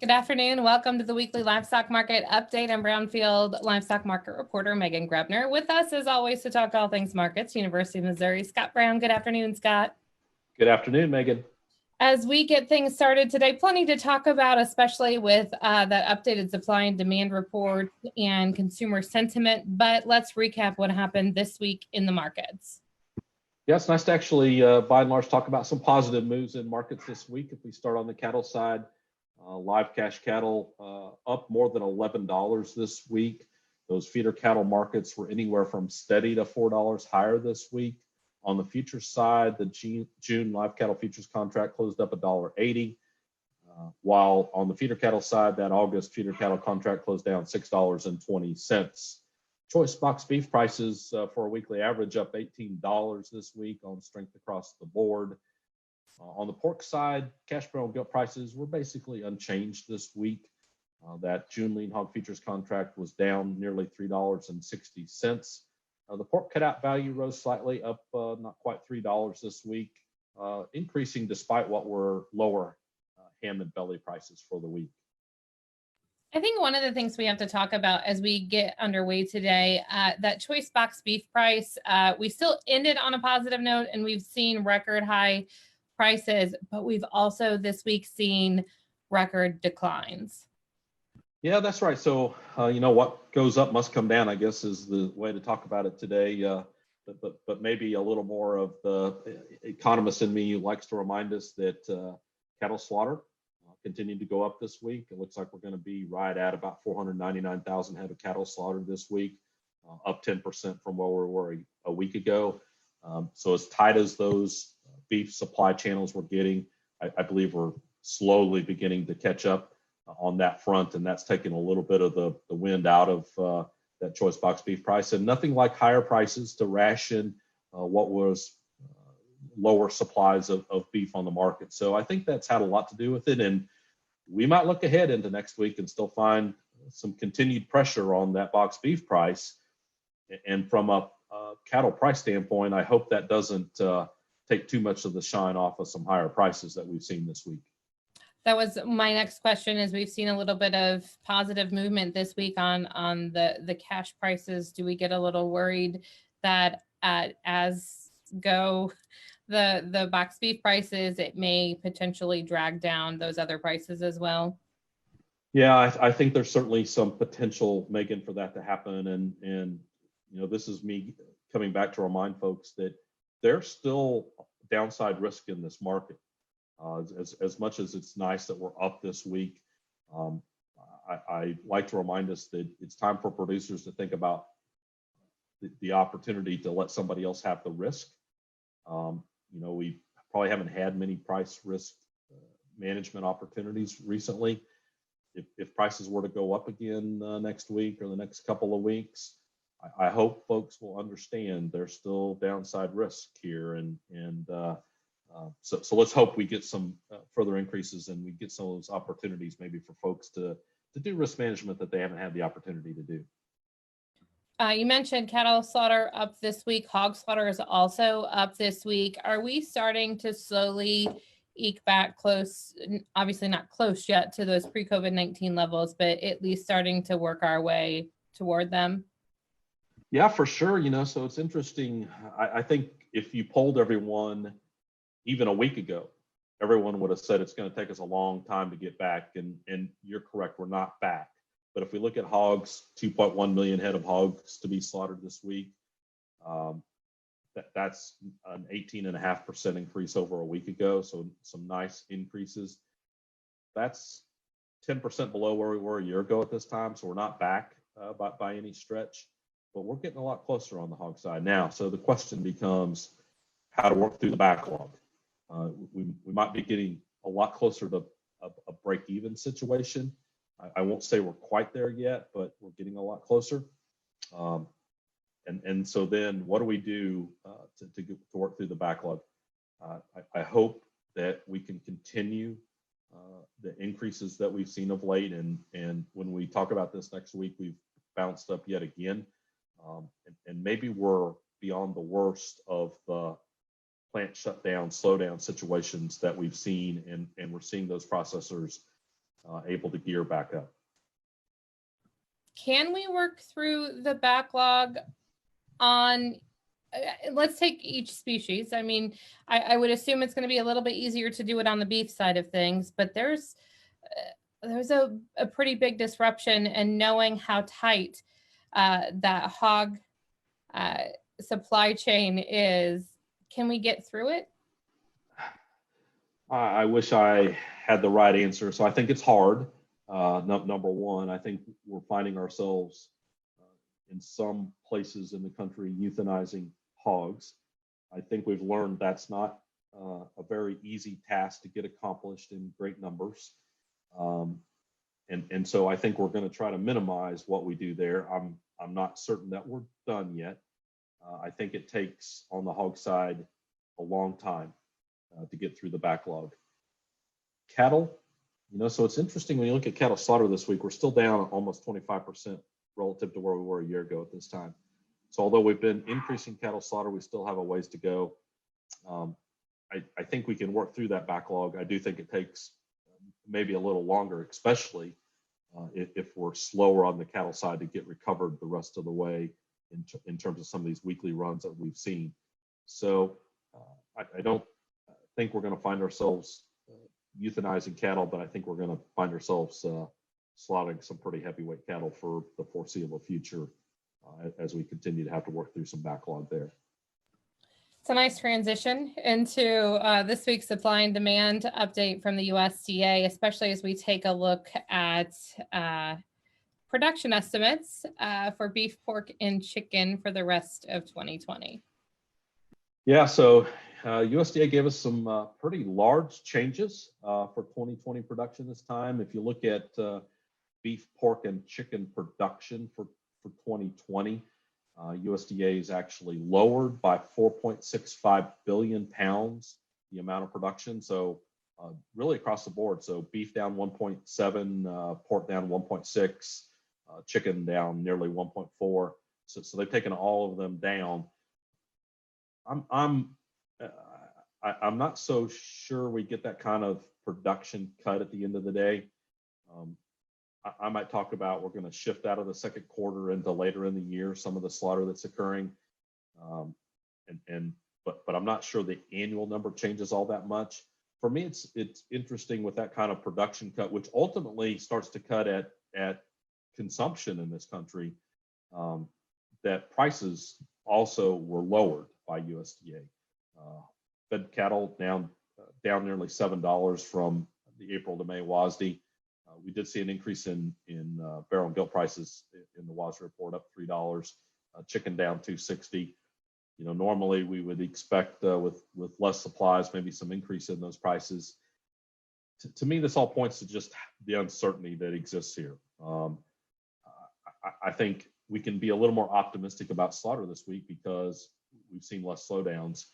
Good afternoon. Welcome to the weekly livestock market update. I'm Brownfield livestock market reporter Megan Grebner. With us, as always, to talk all things markets, University of Missouri, Scott Brown. Good afternoon, Scott. Good afternoon, Megan. As we get things started today, plenty to talk about, especially with that updated supply and demand report and consumer sentiment. But let's recap what happened this week in the markets. Yeah, it's nice to actually, by and large, talk about some positive moves in markets this week. If we start on the cattle side, live cash cattle up more than $11 this week. Those feeder cattle markets were anywhere from steady to $4 higher this week. On the futures side, the June live cattle futures contract closed up $1.80, while on the feeder cattle side, that August feeder cattle contract closed down $6.20. Choice box beef prices for a weekly average up $18 this week on strength across the board. On the pork side, cash barrel gilt prices were basically unchanged this week. That June lean hog futures contract was down nearly $3.60. The pork cutout value rose slightly, up not quite $3 this week, increasing despite what were lower ham and belly prices for the week. I think one of the things we have to talk about as we get underway today, that choice box beef price, we still ended on a positive note and we've seen record high prices, but we've also this week seen record declines. Yeah, that's right. So, what goes up must come down, I guess, is the way to talk about it today. But maybe a little more of the economist in me likes to remind us that cattle slaughter continued to go up this week. It looks like we're going to be right at about 499,000 head of cattle slaughtered this week, up 10% from where we were a week ago. So as tight as those beef supply channels we're getting, I believe we're slowly beginning to catch up on that front, and that's taking a little bit of the wind out of that choice box beef price. And nothing like higher prices to ration what was lower supplies of beef on the market. So I think that's had a lot to do with it. And we might look ahead into next week and still find some continued pressure on that box beef price. And from a cattle price standpoint, I hope that doesn't take too much of the shine off of some higher prices that we've seen this week. That was my next question, is we've seen a little bit of positive movement this week on the cash prices. Do we get a little worried that as go the box beef prices, it may potentially drag down those other prices as well? Yeah, I think there's certainly some potential, Megan, for that to happen. And this is me coming back to remind folks that there's still downside risk in this market. As much as it's nice that we're up this week, I like to remind us that it's time for producers to think about the opportunity to let somebody else have the risk. We probably haven't had many price risk management opportunities recently. If prices were to go up again next week or the next couple of weeks, I hope folks will understand there's still downside risk here, so let's hope we get some further increases and we get some of those opportunities maybe for folks to do risk management that they haven't had the opportunity to do. You mentioned cattle slaughter up this week. Hog slaughter is also up this week. Are we starting to slowly eke back close, obviously not close yet to those pre-COVID-19 levels, but at least starting to work our way toward them? Yeah, for sure. So it's interesting. I think if you polled everyone even a week ago, everyone would have said it's going to take us a long time to get back. And you're correct, we're not back. But if we look at hogs, 2.1 million head of hogs to be slaughtered this week, that's an 18.5% increase over a week ago. So some nice increases. That's 10% below where we were a year ago at this time. So we're not back by any stretch, but we're getting a lot closer on the hog side now. So the question becomes how to work through the backlog. We might be getting a lot closer to a break-even situation. I won't say we're quite there yet, but we're getting a lot closer. And so then what do we do to work through the backlog? I hope that we can continue the increases that we've seen of late. And when we talk about this next week, we've bounced up yet again. And maybe we're beyond the worst of the plant shutdown, slowdown situations that we've seen, and we're seeing those processors able to gear back up. Can we work through the backlog on, let's take each species. I mean, I would assume it's going to be a little bit easier to do it on the beef side of things, but there's a pretty big disruption, and knowing how tight that hog supply chain is, can we get through it? I wish I had the right answer. So I think it's hard. Number one, I think we're finding ourselves in some places in the country euthanizing hogs. I think we've learned that's not a very easy task to get accomplished in great numbers. And so I think we're going to try to minimize what we do there. I'm not certain that we're done yet. I think it takes, on the hog side, a long time to get through the backlog. Cattle, so it's interesting when you look at cattle slaughter this week, we're still down almost 25% relative to where we were a year ago at this time. So although we've been increasing cattle slaughter, we still have a ways to go. I think we can work through that backlog. I do think it takes maybe a little longer, especially if we're slower on the cattle side to get recovered the rest of the way in terms of some of these weekly runs that we've seen. So I don't think we're going to find ourselves euthanizing cattle, but I think we're going to find ourselves slaughtering some pretty heavyweight cattle for the foreseeable future as we continue to have to work through some backlog there. It's a nice transition into this week's supply and demand update from the USDA, especially as we take a look at production estimates for beef, pork, and chicken for the rest of 2020. Yeah, so USDA gave us some pretty large changes for 2020 production this time. If you look at beef, pork, and chicken production for 2020, USDA is actually lowered by 4.65 billion pounds the amount of production. So really across the board. So beef down 1.7, pork down 1.6, chicken down nearly 1.4. So they've taken all of them down. I'm not so sure we get that kind of production cut at the end of the day. I might talk about we're going to shift out of the second quarter into later in the year some of the slaughter that's occurring, but I'm not sure the annual number changes all that much. For me, it's interesting with that kind of production cut, which ultimately starts to cut at consumption in this country, that prices also were lowered by USDA. Fed cattle down nearly $7 from the April to May WASDE. We did see an increase in barrel and gilt prices in the WASDE report, up $3. Chicken down $2.60. Normally we would expect with less supplies, maybe some increase in those prices. To me, this all points to just the uncertainty that exists here. I think we can be a little more optimistic about slaughter this week because we've seen less slowdowns.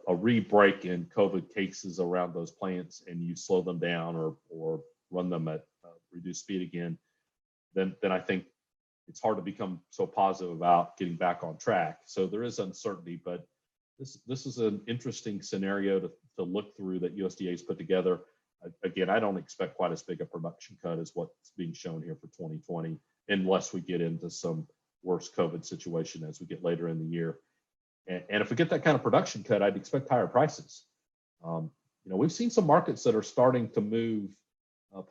A re-break in COVID cases around those plants, and you slow them down or run them at reduced speed again, then I think it's hard to become so positive about getting back on track. So there is uncertainty, but this is an interesting scenario to look through that USDA's put together. Again, I don't expect quite as big a production cut as what's being shown here for 2020, unless we get into some worse COVID situation as we get later in the year. And if we get that kind of production cut, I'd expect higher prices. We've seen some markets that are starting to move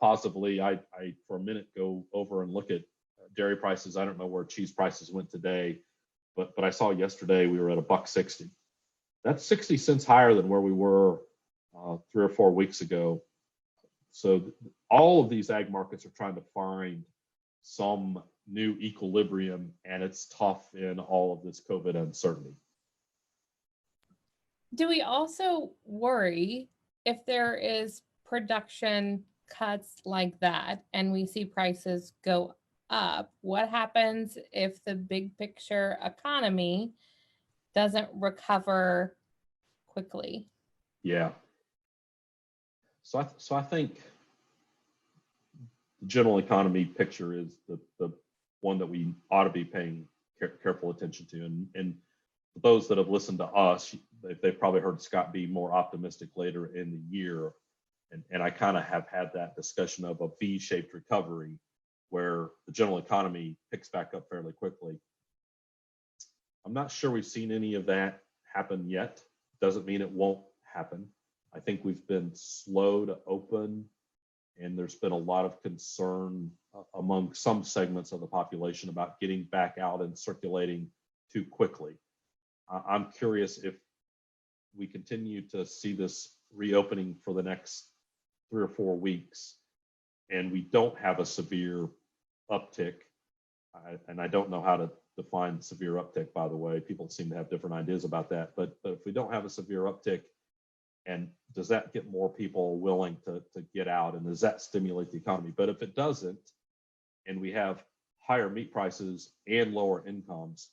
positively. I for a minute go over and look at dairy prices. I don't know where cheese prices went today, but I saw yesterday we were at $1.60. That's 60 cents higher than where we were 3 or 4 weeks ago. So all of these ag markets are trying to find some new equilibrium, and it's tough in all of this COVID uncertainty. Do we also worry if there is production cuts like that and we see prices go up? What happens if the big picture economy doesn't recover quickly? Yeah. So I think the general economy picture is the one that we ought to be paying careful attention to. And those that have listened to us, they've probably heard Scott be more optimistic later in the year And I kind of have had that discussion of a V-shaped recovery where the general economy picks back up fairly quickly. I'm not sure we've seen any of that happen yet. Doesn't mean it won't happen. I think we've been slow to open, and there's been a lot of concern among some segments of the population about getting back out and circulating too quickly. I'm curious if we continue to see this reopening for the next 3 or 4 weeks and we don't have a severe uptick, and I don't know how to define severe uptick, by the way. People seem to have different ideas about that. But if we don't have a severe uptick, and does that get more people willing to get out, and does that stimulate the economy? But if it doesn't, and we have higher meat prices and lower incomes,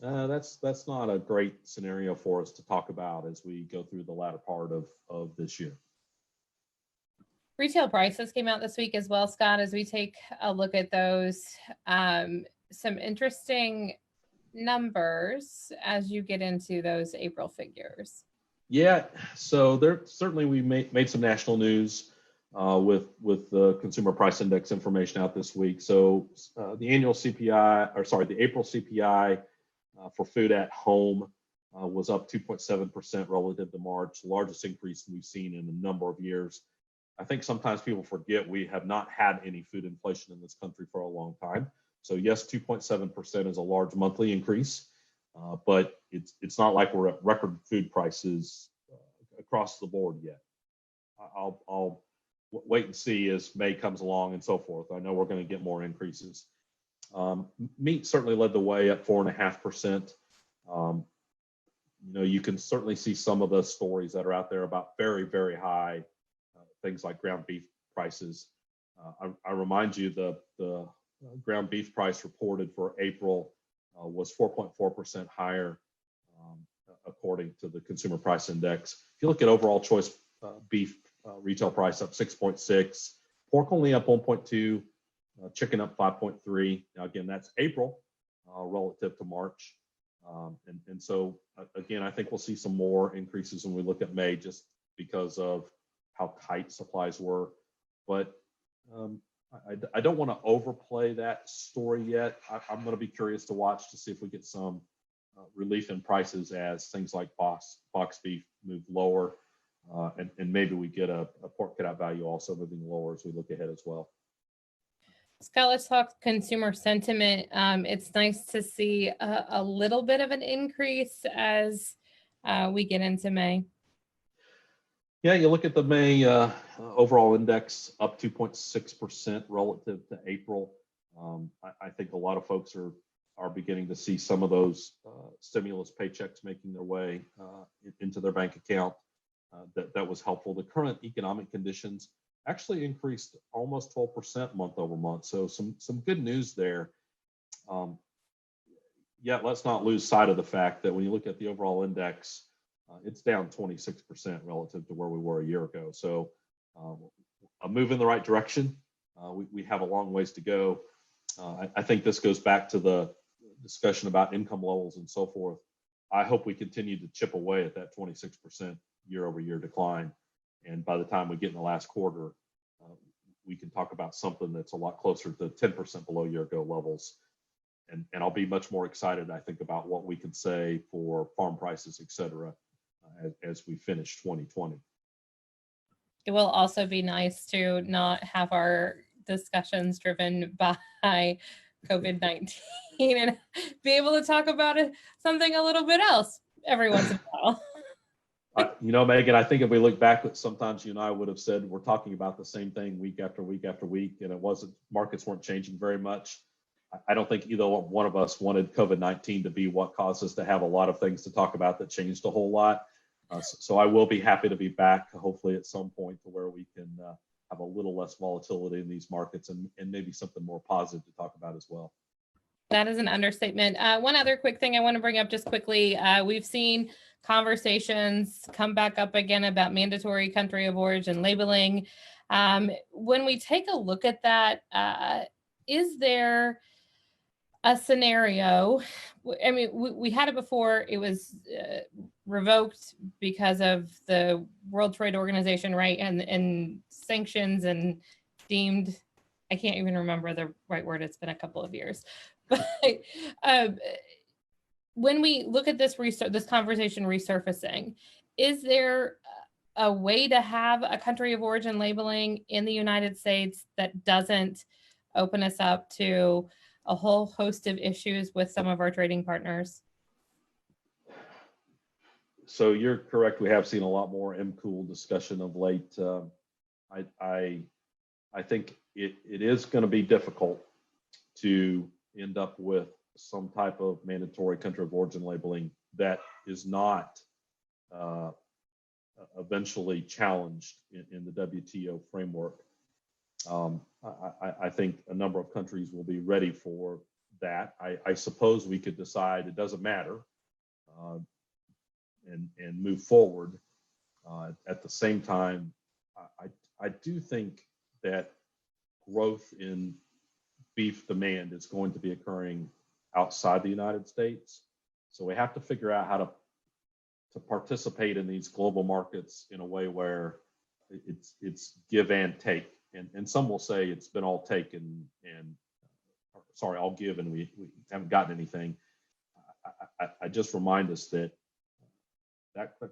that's not a great scenario for us to talk about as we go through the latter part of this year. Retail prices came out this week as well, Scott, as we take a look at those. Some interesting numbers as you get into those April figures. Yeah, so there certainly we made some national news with the consumer price index information out this week. So the annual CPI, or sorry, the April CPI for food at home was up 2.7% relative to March, the largest increase we've seen in a number of years. I think sometimes people forget we have not had any food inflation in this country for a long time. So yes, 2.7% is a large monthly increase, but it's not like we're at record food prices across the board yet. I'll wait and see as May comes along and so forth. I know we're going to get more increases. Meat certainly led the way at 4.5%. You can certainly see some of the stories that are out there about very, very high things like ground beef prices. I remind you the ground beef price reported for April was 4.4% higher according to the consumer price index. If you look at overall choice beef retail price up 6.6, pork only up 1.2, chicken up 5.3. Now again, that's April relative to March. And so again, I think we'll see some more increases when we look at May just because of how tight supplies were. But I don't want to overplay that story yet. I'm going to be curious to watch to see if we get some relief in prices as things like box beef move lower, and maybe we get a pork cutout value also moving lower as we look ahead as well. Scott, let's talk consumer sentiment. It's nice to see a little bit of an increase as we get into May. Yeah, you look at the May overall index up 2.6% relative to April. I think a lot of folks are beginning to see some of those stimulus paychecks making their way into their bank account. That was helpful. The current economic conditions actually increased almost 12% month over month. So some good news there. Yet let's not lose sight of the fact that when you look at the overall index, it's down 26% relative to where we were a year ago. So a move in the right direction. We have a long ways to go. I think this goes back to the discussion about income levels and so forth. I hope we continue to chip away at that 26% year over year decline. And by the time we get in the last quarter, we can talk about something that's a lot closer to 10% below year ago levels. And I'll be much more excited, I think, about what we can say for farm prices, et cetera, as we finish 2020. It will also be nice to not have our discussions driven by COVID-19 and be able to talk about something a little bit else every once in a while. Megan, I think if we look back, sometimes you and I would have said we're talking about the same thing week after week after week, and markets weren't changing very much. I don't think either one of us wanted COVID-19 to be what caused us to have a lot of things to talk about that changed a whole lot. So I will be happy to be back, hopefully at some point, to where we can have a little less volatility in these markets and maybe something more positive to talk about as well. That is an understatement. One other quick thing I want to bring up just quickly. We've seen conversations come back up again about mandatory country of origin labeling. When we take a look at that, is there a scenario. I mean, we had it before. It was revoked because of the World Trade Organization, right? And sanctions and deemed, I can't even remember the right word. It's been a couple of years. But when we look at this conversation resurfacing, is there a way to have a country of origin labeling in the United States that doesn't open us up to a whole host of issues with some of our trading partners? So you're correct. We have seen a lot more MCOOL discussion of late. I think it is going to be difficult to end up with some type of mandatory country of origin labeling that is not eventually challenged in the WTO framework. I think a number of countries will be ready for that. I suppose we could decide it doesn't matter and move forward. At the same time, I do think that growth in beef demand is going to be occurring outside the United States. So we have to figure out how to participate in these global markets in a way where it's give and take. And some will say it's been all take and sorry, all give and we haven't gotten anything. I just remind us that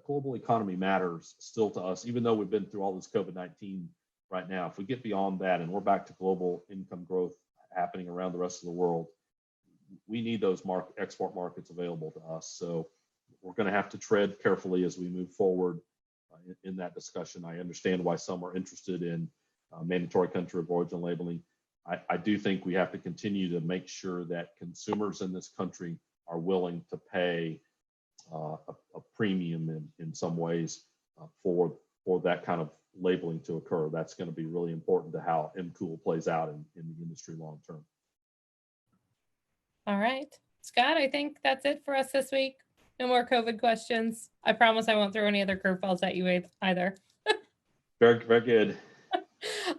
global economy matters still to us, even though we've been through all this COVID-19 right now. If we get beyond that and we're back to global income growth happening around the rest of the world, we need those export markets available to us. So we're going to have to tread carefully as we move forward in that discussion. I understand why some are interested in mandatory country of origin labeling. I do think we have to continue to make sure that consumers in this country are willing to pay a premium in some ways for that kind of labeling to occur. That's going to be really important to how MCOOL plays out in the industry long term. All right, Scott, I think that's it for us this week. No more COVID questions. I promise I won't throw any other curveballs at you either. Very, very good.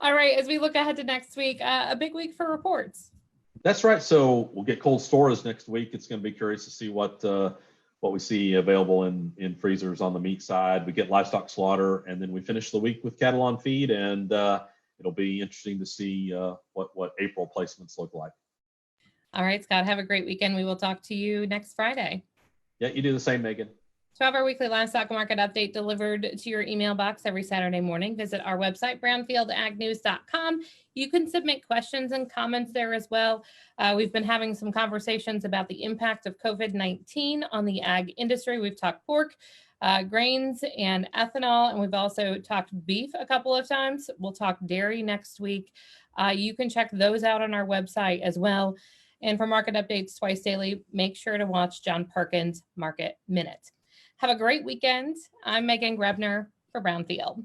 All right, as we look ahead to next week, a big week for reports. That's right. So we'll get cold storage next week. It's going to be curious to see what we see available in freezers on the meat side. We get livestock slaughter, and then we finish the week with cattle on feed, and it'll be interesting to see what April placements look like. All right, Scott, have a great weekend. We will talk to you next Friday. Yeah, you do the same, Megan. To have our weekly livestock market update delivered to your email box every Saturday morning, visit our website, brownfieldagnews.com. You can submit questions and comments there as well. We've been having some conversations about the impact of COVID-19 on the ag industry. We've talked pork, grains, and ethanol, and we've also talked beef a couple of times. We'll talk dairy next week. You can check those out on our website as well. And for market updates twice daily, make sure to watch John Perkins' Market Minute. Have a great weekend. I'm Megan Grebner for Brownfield.